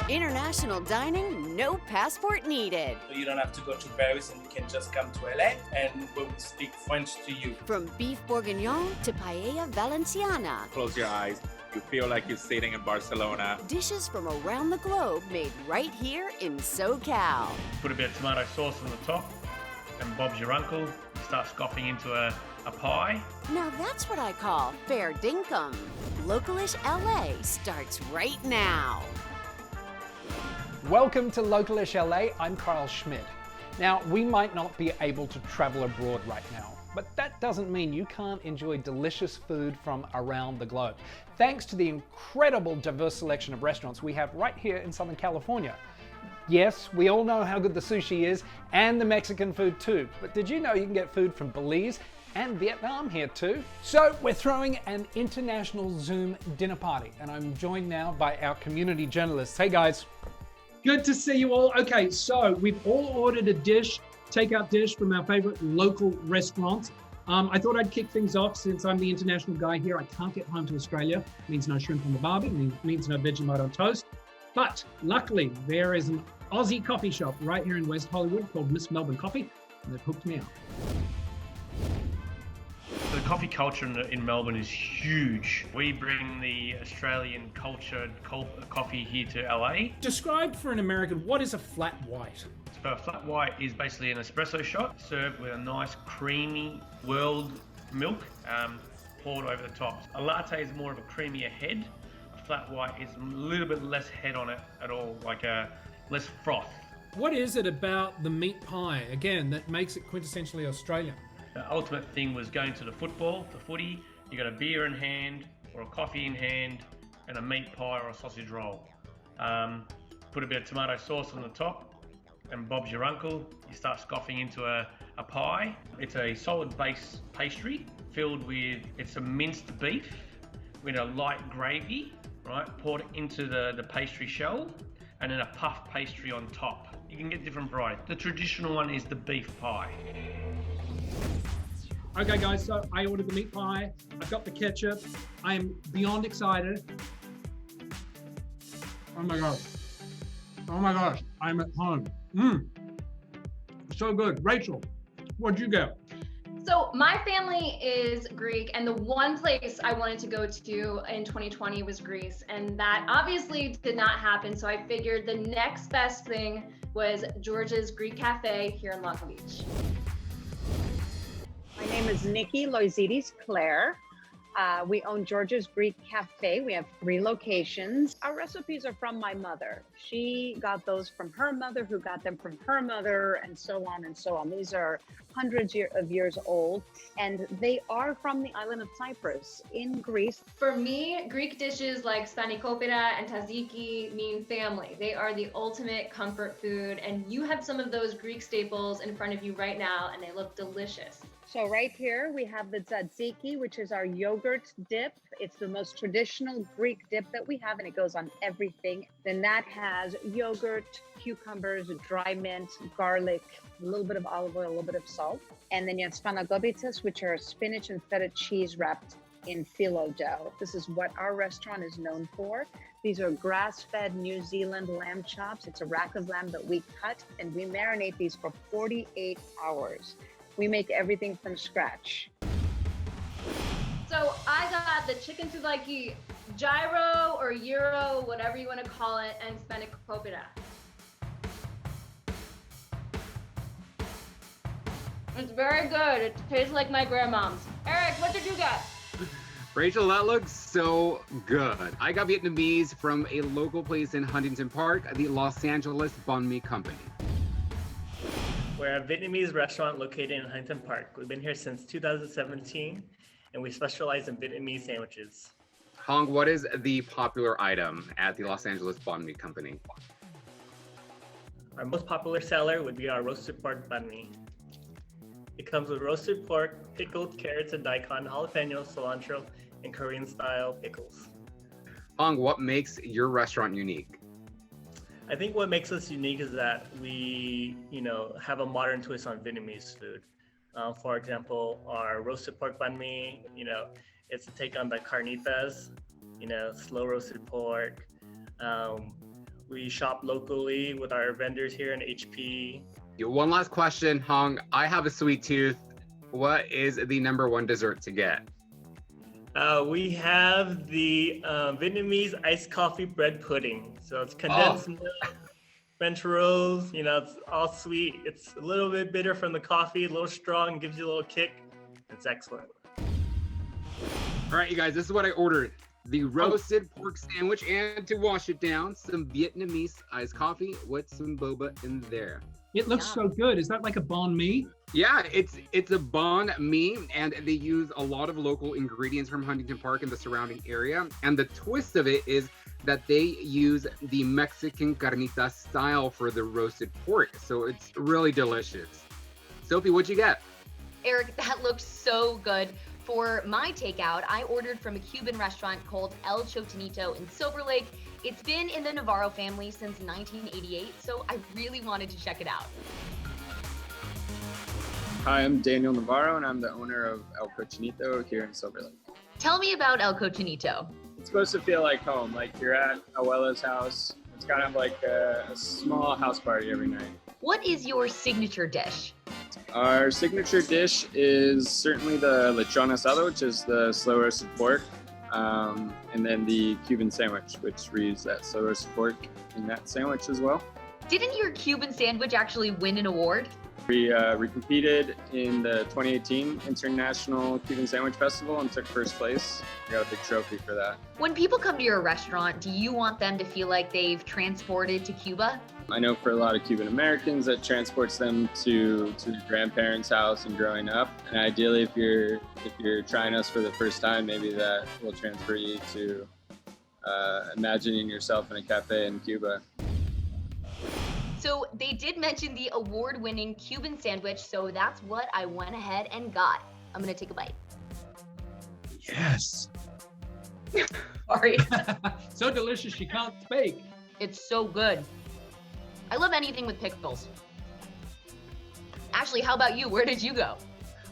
International dining, no passport needed. You don't have to go to Paris and you can just come to LA and we will speak French to you. From beef bourguignon to paella Valenciana. Close your eyes. You feel like you're sitting in Barcelona. Dishes from around the globe made right here in Socal. Put a bit of tomato sauce on the top and Bob's your uncle. You start scoffing into a pie. Now that's what I call fair dinkum. Localish LA starts right now. Welcome to Localish LA, I'm Carl Schmidt. Now, we might not be able to travel abroad right now, but that doesn't mean you can't enjoy delicious food from around the globe. Thanks to the incredible diverse selection of restaurants we have right here in Southern California. Yes, we all know how good the sushi is and the Mexican food too, but did you know you can get food from Belize and Vietnam here too? So we're throwing an international Zoom dinner party and I'm joined now by our community journalists. Hey guys. Good to see you all. Okay, so we've all ordered a dish, takeout dish from our favorite local restaurants. I thought I'd kick things off since I'm the international guy here. I can't get home to Australia. It means no shrimp on the barbie, it means no Vegemite on toast. But luckily, there is an Aussie coffee shop right here in West Hollywood called Miss Melbourne Coffee, and they've hooked me up. The coffee culture in Melbourne is huge. We bring the Australian cultured coffee here to LA. Describe for an American, what is a flat white? So a flat white is basically an espresso shot served with a nice creamy whirled milk poured over the top. A latte is more of a creamier head. A flat white is a little bit less head on it at all, like a less froth. What is it about the meat pie, again, that makes it quintessentially Australian? The ultimate thing was going to the footy, you got a beer in hand or a coffee in hand and a meat pie or a sausage roll. Put a bit of tomato sauce on the top and Bob's your uncle. You start scoffing into a pie. It's a solid base pastry filled with, it's a minced beef with a light gravy, right? Poured into the pastry shell and then a puff pastry on top. You can get different varieties. The traditional one is the beef pie. Okay guys, so I ordered the meat pie, I've got the ketchup, I am beyond excited. Oh my gosh, I'm at home. So good. Rachel, what'd you get? So my family is Greek, and the one place I wanted to go to in 2020 was Greece, and that obviously did not happen, so I figured the next best thing was George's Greek Cafe here in Localish. My name is Nikki Loizidis Claire. We own George's Greek Cafe. We have 3 locations. Our recipes are from my mother. She got those from her mother, who got them from her mother, and so on and so on. These are hundreds of years old, and they are from the island of Cyprus in Greece. For me, Greek dishes like spanakopita and tzatziki mean family. They are the ultimate comfort food, and you have some of those Greek staples in front of you right now, and they look delicious. So right here we have the tzatziki, which is our yogurt dip. It's the most traditional Greek dip that we have, and it goes on everything. Then that has yogurt, cucumbers, dry mint, garlic, a little bit of olive oil, a little bit of salt. And then you have spanakopita, which are spinach and feta cheese wrapped in phyllo dough. This is what our restaurant is known for. These are grass-fed New Zealand lamb chops. It's a rack of lamb that we cut, and we marinate these for 48 hours. We make everything from scratch. So I got the chicken souvlaki gyro or gyro, whatever you want to call it, and spanakopita. It's very good. It tastes like my grandmom's. Eric, what did you get? Rachel, that looks so good. I got Vietnamese from a local place in Huntington Park, the Los Angeles Banh Mi Company. We're a Vietnamese restaurant located in Huntington Park. We've been here since 2017, and we specialize in Vietnamese sandwiches. Hong, what is the popular item at the Los Angeles Banh Mi Company? Our most popular seller would be our roasted pork banh mi. It comes with roasted pork, pickled carrots and daikon, jalapeno, cilantro, and Korean-style pickles. Hong, what makes your restaurant unique? I think what makes us unique is that we, have a modern twist on Vietnamese food. For example, our roasted pork banh mi, it's a take on the carnitas, slow roasted pork. We shop locally with our vendors here in HP. One last question, Hong. I have a sweet tooth. What is the number one dessert to get? We have the Vietnamese iced coffee bread pudding. So it's condensed milk, French rolls, it's all sweet. It's a little bit bitter from the coffee, a little strong, gives you a little kick. It's excellent. All right, you guys, this is what I ordered. The roasted pork sandwich, and to wash it down, some Vietnamese iced coffee with some boba in there. It looks so good. Is that like a banh mi? Yeah, it's a banh mi, and they use a lot of local ingredients from Huntington Park and the surrounding area. And the twist of it is that they use the Mexican carnita style for the roasted pork. So it's really delicious. Sophie, what'd you get? Eric, that looks so good. For my takeout, I ordered from a Cuban restaurant called El Cochinito in Silver Lake. It's been in the Navarro family since 1988, so I really wanted to check it out. Hi, I'm Daniel Navarro, and I'm the owner of El Cochinito here in Silver Lake. Tell me about El Cochinito. It's supposed to feel like home, like you're at Abuela's house. It's kind of like a small house party every night. What is your signature dish? Our signature dish is certainly the lechon asado, which is the slow roasted pork, and then the Cuban sandwich, which reuse that slow roasted pork in that sandwich as well. Didn't your Cuban sandwich actually win an award? We competed in the 2018 International Cuban Sandwich Festival and took first place. We got a big trophy for that. When people come to your restaurant, do you want them to feel like they've transported to Cuba? I know for a lot of Cuban Americans that transports them to their grandparents' house and growing up. And ideally, if you're trying us for the first time, maybe that will transfer you to imagining yourself in a cafe in Cuba. So they did mention the award-winning Cuban sandwich, so that's what I went ahead and got. I'm gonna take a bite. Yes. Sorry. So delicious, you can't speak. It's so good. I love anything with pickles. Ashley, how about you? Where did you go?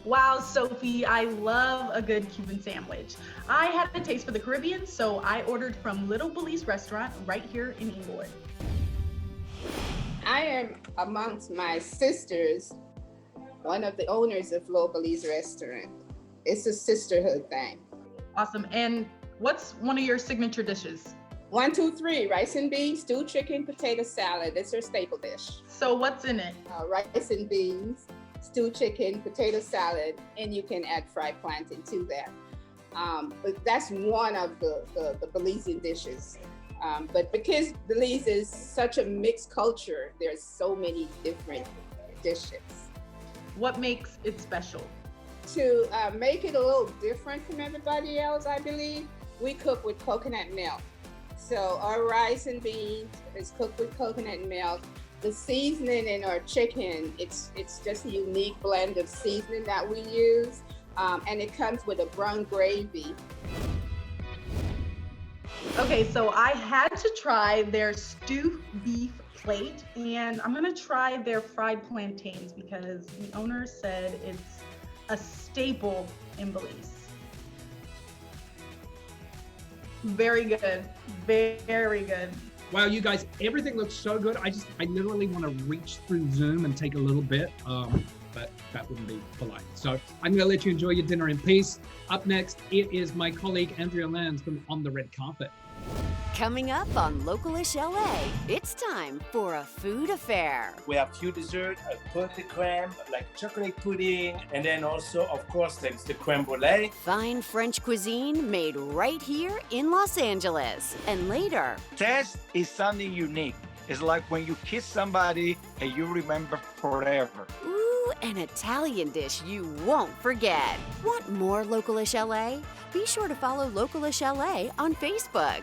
Wow, Sophie, I love a good Cuban sandwich. I had a taste for the Caribbean, so I ordered from Lobalise Restaurant right here in Inglewood. I am amongst my sisters, one of the owners of Lobalise Restaurant. It's a sisterhood thing. Awesome. And what's one of your signature dishes? 1, 2, 3, rice and beans, stewed chicken, potato salad. It's her staple dish. So what's in it? Rice and beans, stewed chicken, potato salad, and you can add fried plantain to that. But that's one of the Belizean dishes. But because Belize is such a mixed culture, there's so many different dishes. What makes it special? To make it a little different from everybody else, I believe, we cook with coconut milk. So our rice and beans is cooked with coconut milk. The seasoning in our chicken, it's just a unique blend of seasoning that we use. And it comes with a brown gravy. Okay, so I had to try their stewed beef plate, and I'm gonna try their fried plantains because the owner said it's a staple in Belize. Very good, very good. Wow, you guys, everything looks so good. I literally want to reach through Zoom and take a little bit, but that wouldn't be polite. So I'm going to let you enjoy your dinner in peace. Up next, it is my colleague, Andrea Lanz from On the Red Carpet. Coming up on Localish LA, it's time for a food affair. We have few desserts, a pot de crème, like chocolate pudding, and then also, of course, there's the crème brûlée. Fine French cuisine made right here in Los Angeles. And later, taste is something unique. It's like when you kiss somebody and you remember forever. ooh, an Italian dish you won't forget. Want more Localish LA? Be sure to follow Localish LA on Facebook.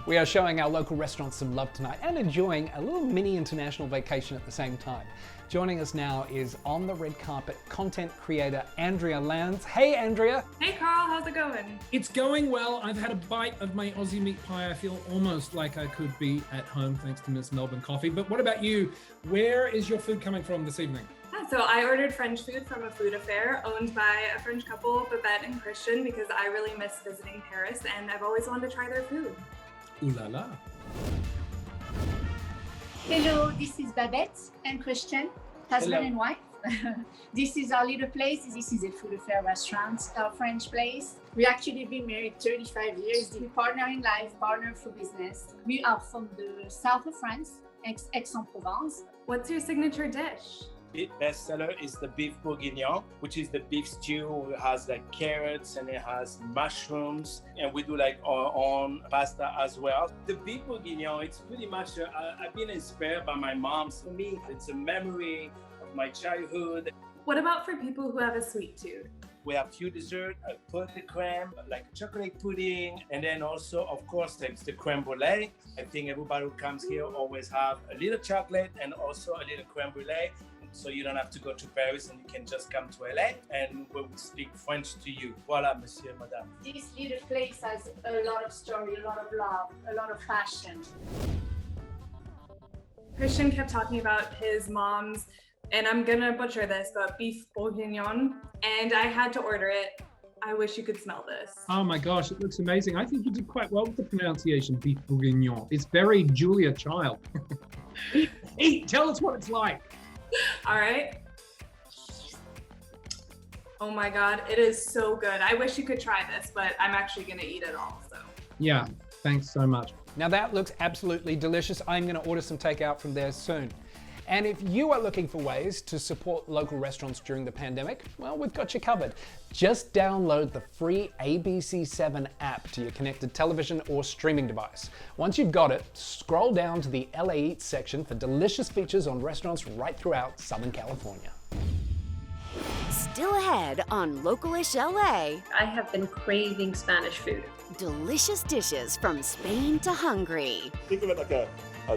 We are showing our local restaurants some love tonight and enjoying a little mini international vacation at the same time. Joining us now is On the Red Carpet content creator Andrea Lanz. Hey Andrea! Hey Carl, how's it going? It's going well. I've had a bite of my Aussie meat pie. I feel almost like I could be at home thanks to Miss Melbourne Coffee. But what about you? Where is your food coming from this evening? So I ordered French food from a food affair owned by a French couple, Babette and Christian, because I really miss visiting Paris and I've always wanted to try their food. Ooh la la. Hello, this is Babette and Christian, husband Hello. and wife. This is our little place. This is a food affair restaurant, our French place. We actually been married 35 years. We partner in life, partner for business. We are from the south of France, Aix-en-Provence. What's your signature dish? The bestseller is the beef bourguignon, which is the beef stew. It has like carrots and it has mushrooms, and we do like our own pasta as well. The beef bourguignon, it's pretty much, I've been inspired by my mom. For me, it's a memory of my childhood. What about for people who have a sweet tooth? We have few dessert, a pot de crème, like chocolate pudding, and then also, of course, there's the crème brulee. I think everybody who comes here always have a little chocolate and also a little crème brulee. So you don't have to go to Paris and you can just come to LA and we will speak French to you. Voilà, monsieur, madame. This little place has a lot of story, a lot of love, a lot of passion. Christian kept talking about his mom's, and I'm gonna butcher this, but beef bourguignon, and I had to order it. I wish you could smell this. Oh my gosh, it looks amazing. I think you did quite well with the pronunciation, beef bourguignon. It's very Julia Child. Eat, tell us what it's like. All right. Oh my God, it is so good. I wish you could try this, but I'm actually gonna eat it all, so. Yeah, thanks so much. Now that looks absolutely delicious. I'm going to order some takeout from there soon. And if you are looking for ways to support local restaurants during the pandemic, well, we've got you covered. Just download the free ABC7 app to your connected television or streaming device. Once you've got it, scroll down to the LA Eats section for delicious features on restaurants right throughout Southern California. Still ahead on Localish LA. I have been craving Spanish food. Delicious dishes from Spain to Hungary. Think of it like a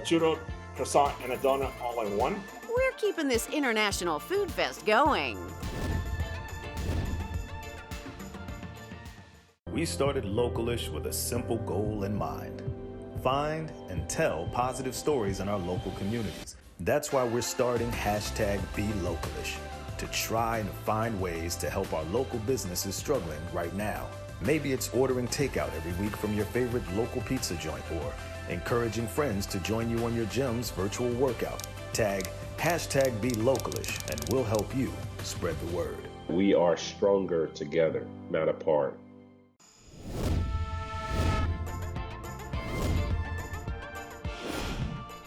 churro, croissant, and a donut all in one. We're keeping this international food fest going. We started Localish with a simple goal in mind: find and tell positive stories in our local communities. That's why we're starting #BeLocalish, to try and find ways to help our local businesses struggling right now. Maybe it's ordering takeout every week from your favorite local pizza joint, or encouraging friends to join you on your gym's virtual workout. Tag #BeLocalish and we'll help you spread the word. We are stronger together, not apart.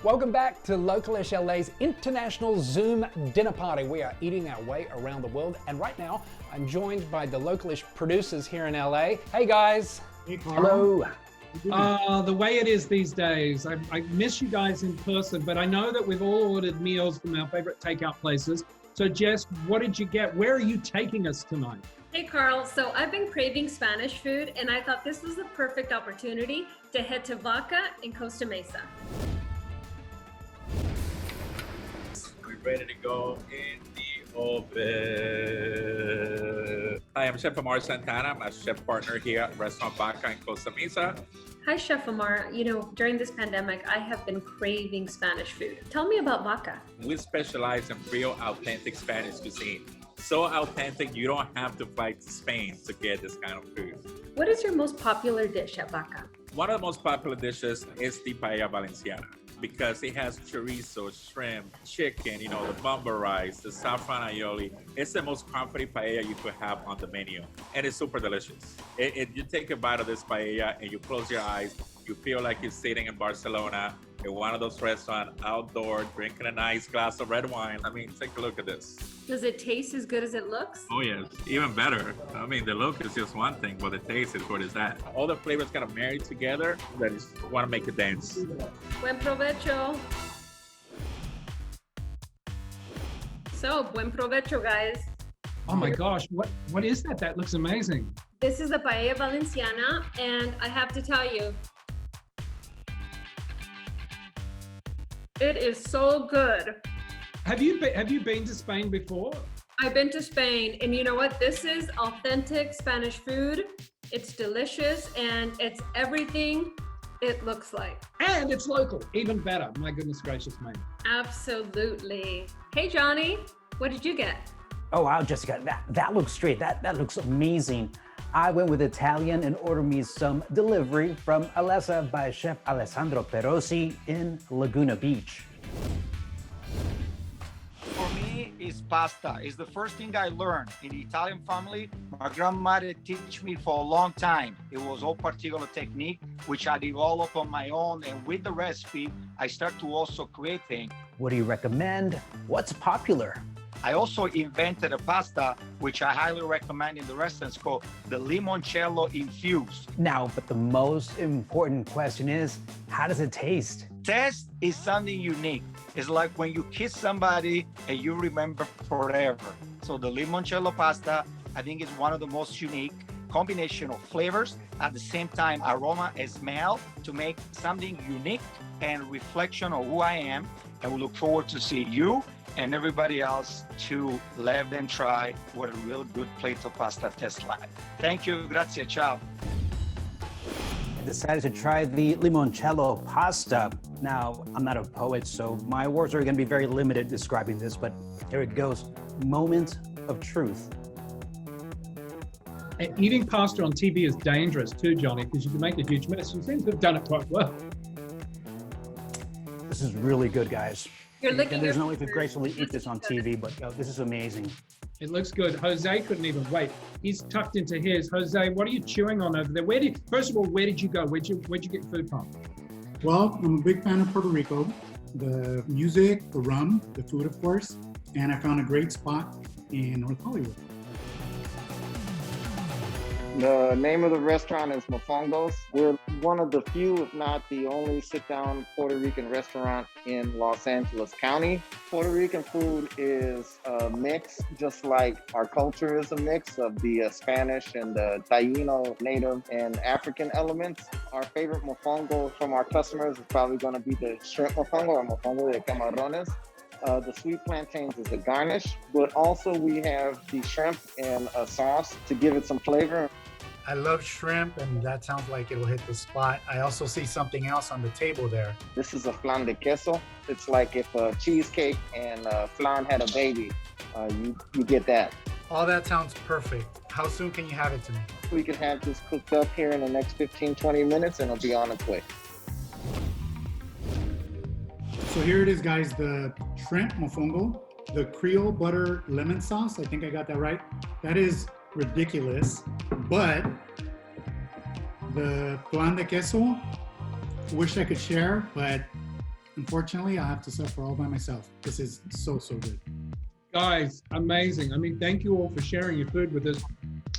Welcome back to Localish LA's international Zoom dinner party. We are eating our way around the world, and right now I'm joined by the Localish producers here in LA. Hey guys. Hey, hello. The way it is these days. I miss you guys in person, but I know that we've all ordered meals from our favorite takeout places. So Jess, what did you get? Where are you taking us tonight? Hey Carl, so I've been craving Spanish food and I thought this was the perfect opportunity to head to Vodka in Costa Mesa. We're ready to go in the oven. Hi, I'm Chef Amar Santana. I'm a chef partner here at Restaurant Vodka in Costa Mesa. Hi Chef Amar, you know, during this pandemic, I have been craving Spanish food. Tell me about Vodka. We specialize in real authentic Spanish cuisine. So authentic, you don't have to fly to Spain to get this kind of food. What is your most popular dish at Vodka? One of the most popular dishes is the paella Valenciana, because it has chorizo, shrimp, chicken, you know, the bumba rice, the saffron aioli. It's the most comforting paella you could have on the menu, and it's super delicious. You take a bite of this paella and you close your eyes, you feel like you're sitting in Barcelona in one of those restaurants, outdoor, drinking a nice glass of red wine. I mean, take a look at this. Does it taste as good as it looks? Oh yes, even better. I mean, the look is just one thing, but the taste is what is that. All the flavors kind of married together that you want to make it dance. Buen provecho. So, buen provecho, guys. Oh my gosh, what is that? That looks amazing. This is the paella Valenciana, and I have to tell you, it is so good. Have you been to Spain before? I've been to Spain, and you know what? This is authentic Spanish food. It's delicious, and it's everything it looks like. And it's local, even better. My goodness gracious, mate. Absolutely. Hey, Johnny. What did you get? Oh wow, Jessica, that looks great. That looks amazing. I went with Italian and ordered me some delivery from Alessa by Chef Alessandro Perosi in Laguna Beach. For me, it's pasta. It's the first thing I learned in the Italian family. My grandmother teach me for a long time. It was all particular technique, which I developed on my own. And with the recipe, I start to also create things. What do you recommend? What's popular? I also invented a pasta, which I highly recommend in the restaurants, called the limoncello infused. Now, but the most important question is, how does it taste? Taste is something unique. It's like when you kiss somebody and you remember forever. So the limoncello pasta, I think, is one of the most unique combination of flavors, at the same time aroma and smell, to make something unique and reflection of who I am. And we look forward to see you and everybody else to live and try what a real good plate of pasta tastes like. Thank you, grazie, ciao. I decided to try the limoncello pasta. Now, I'm not a poet, so my words are gonna be very limited describing this, but here it goes. Moment of truth. And eating pasta on TV is dangerous too, Johnny, because you can make a huge mess. You seem to have done it quite well. This is really good, guys. You're licking and there's your no way to gracefully eat this on TV, but this is amazing. It looks good. Jose couldn't even wait. He's tucked into his. Jose, what are you chewing on over there? First of all, where did you go? Where'd you get your food from? Well, I'm a big fan of Puerto Rico. The music, the rum, the food, of course. And I found a great spot in North Hollywood. The name of the restaurant is Mafongos. We're one of the few, if not the only, sit-down Puerto Rican restaurant in Los Angeles County. Puerto Rican food is a mix, just like our culture is a mix of the Spanish and the Taino, native, and African elements. Our favorite mofongo from our customers is probably going to be the shrimp mofongo or mofongo de camarones. The sweet plantains is the garnish, but also we have the shrimp and a sauce to give it some flavor. I love shrimp, and that sounds like it'll hit the spot. I also see something else on the table there. This is a flan de queso. It's like if a cheesecake and flan had a baby. You get that. All that sounds perfect. How soon can you have it to me? We can have this cooked up here in the next 15, 20 minutes, and it'll be on its way. So here it is, guys, the shrimp mofongo, the Creole butter lemon sauce. I think I got that right. That is ridiculous, but the flan de queso, wish I could share, but unfortunately I have to suffer all by myself. This is so good. Guys, amazing. I mean, thank you all for sharing your food with us.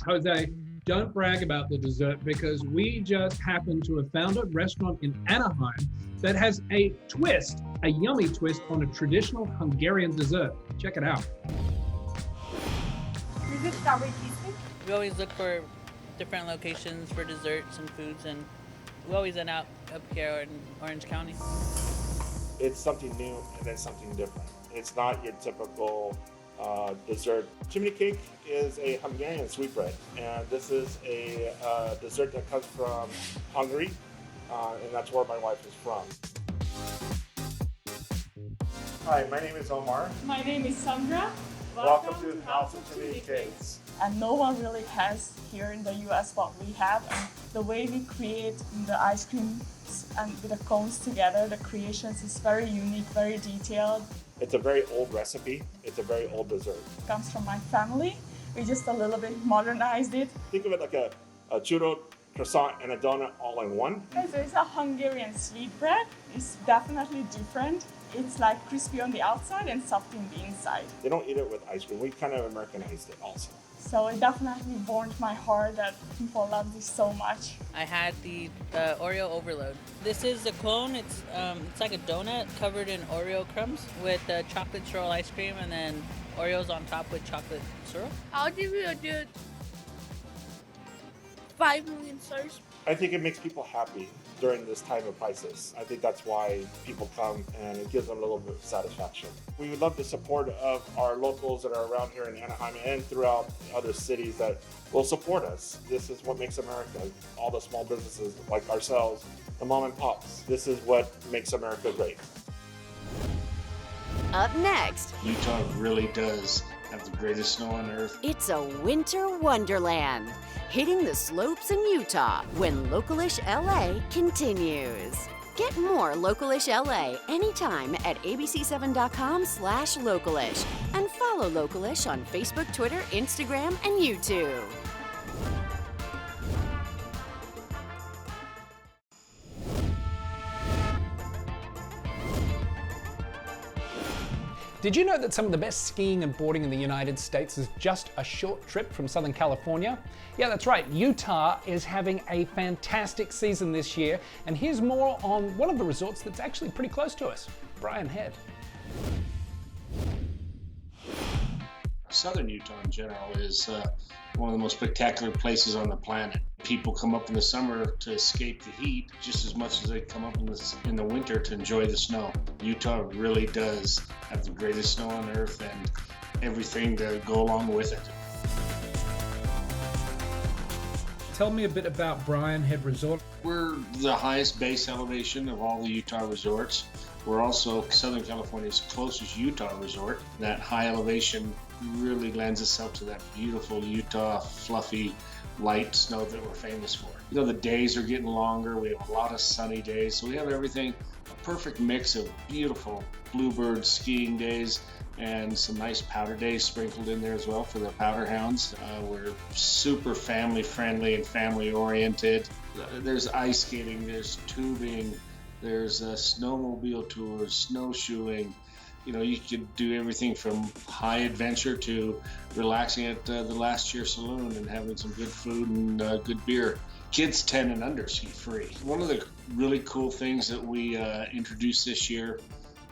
Jose, don't brag about the dessert, because we just happen to have found a restaurant in Anaheim that has a twist, a yummy twist on a traditional Hungarian dessert. Check it out. Is it strawberry cheesecake? We always look for different locations for desserts and foods, and we always end up here in Orange County. It's something new and then something different. It's not your typical dessert. Chimney cake is a Hungarian sweetbread, and this is a dessert that comes from Hungary, and that's where my wife is from. Hi, my name is Omar. My name is Sandra. Welcome to the House of Chimney Cakes. And no one really has here in the US what we have. And the way we create the ice creams and with the cones together, the creations is very unique, very detailed. It's a very old recipe. It's a very old dessert. It comes from my family. We just a little bit modernized it. Think of it like a churro, croissant, and a donut all in one. Okay, so it's a Hungarian sweetbread. It's definitely different. It's like crispy on the outside and soft in the inside. They don't eat it with ice cream. We kind of Americanized it also. So it definitely warmed my heart that people love this so much. I had the Oreo overload. This is a cone. It's like a donut covered in Oreo crumbs with chocolate swirl ice cream, and then Oreos on top with chocolate syrup. I'll give you a good 5 million stars. I think it makes people happy during this time of crisis. I think that's why people come, and it gives them a little bit of satisfaction. We would love the support of our locals that are around here in Anaheim and throughout other cities that will support us. This is what makes America. All the small businesses like ourselves, the mom and pops. This is what makes America great. Up next, Utah really does have the greatest snow on earth. it's a winter wonderland, hitting the slopes in Utah when Localish LA continues. Get more Localish LA anytime at abc7.com/Localish and follow Localish on Facebook, Twitter, Instagram, and YouTube. Did you know that some of the best skiing and boarding in the United States is just a short trip from Southern California? Yeah, that's right. Utah is having a fantastic season this year, and here's more on one of the resorts that's actually pretty close to us, Brian Head. Southern Utah in general is one of the most spectacular places on the planet. People come up in the summer to escape the heat just as much as they come up in the winter to enjoy the snow. Utah really does have the greatest snow on earth and everything to go along with it. Tell me a bit about Brian Head Resort. We're the highest base elevation of all the Utah resorts. We're also Southern California's closest Utah resort. That high elevation really lends itself to that beautiful Utah fluffy light snow that we're famous for. You know, the days are getting longer. We have a lot of sunny days, so we have everything, a perfect mix of beautiful bluebird skiing days and some nice powder days sprinkled in there as well for the powder hounds. We're super family friendly and family oriented. There's ice skating, there's tubing, there's snowmobile tours, snowshoeing. You know, you could do everything from high adventure to relaxing at the Last Year Saloon and having some good food and good beer. Kids 10 and under ski free. One of the really cool things that we introduced this year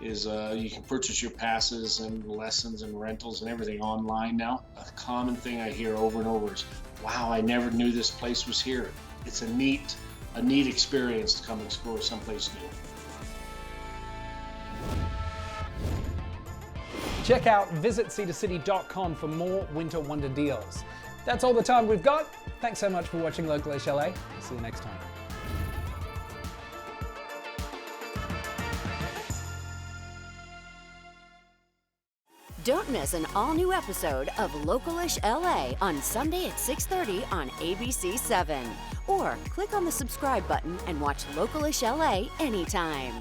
is you can purchase your passes and lessons and rentals and everything online now. A common thing I hear over and over is, wow, I never knew this place was here. It's a neat experience to come explore someplace new. Check out visitcedarcity.com for more winter wonder deals. That's all the time we've got. Thanks so much for watching Localish LA. See you next time. Don't miss an all-new episode of Localish LA on Sunday at 6:30 on ABC7. Or click on the subscribe button and watch Localish LA anytime.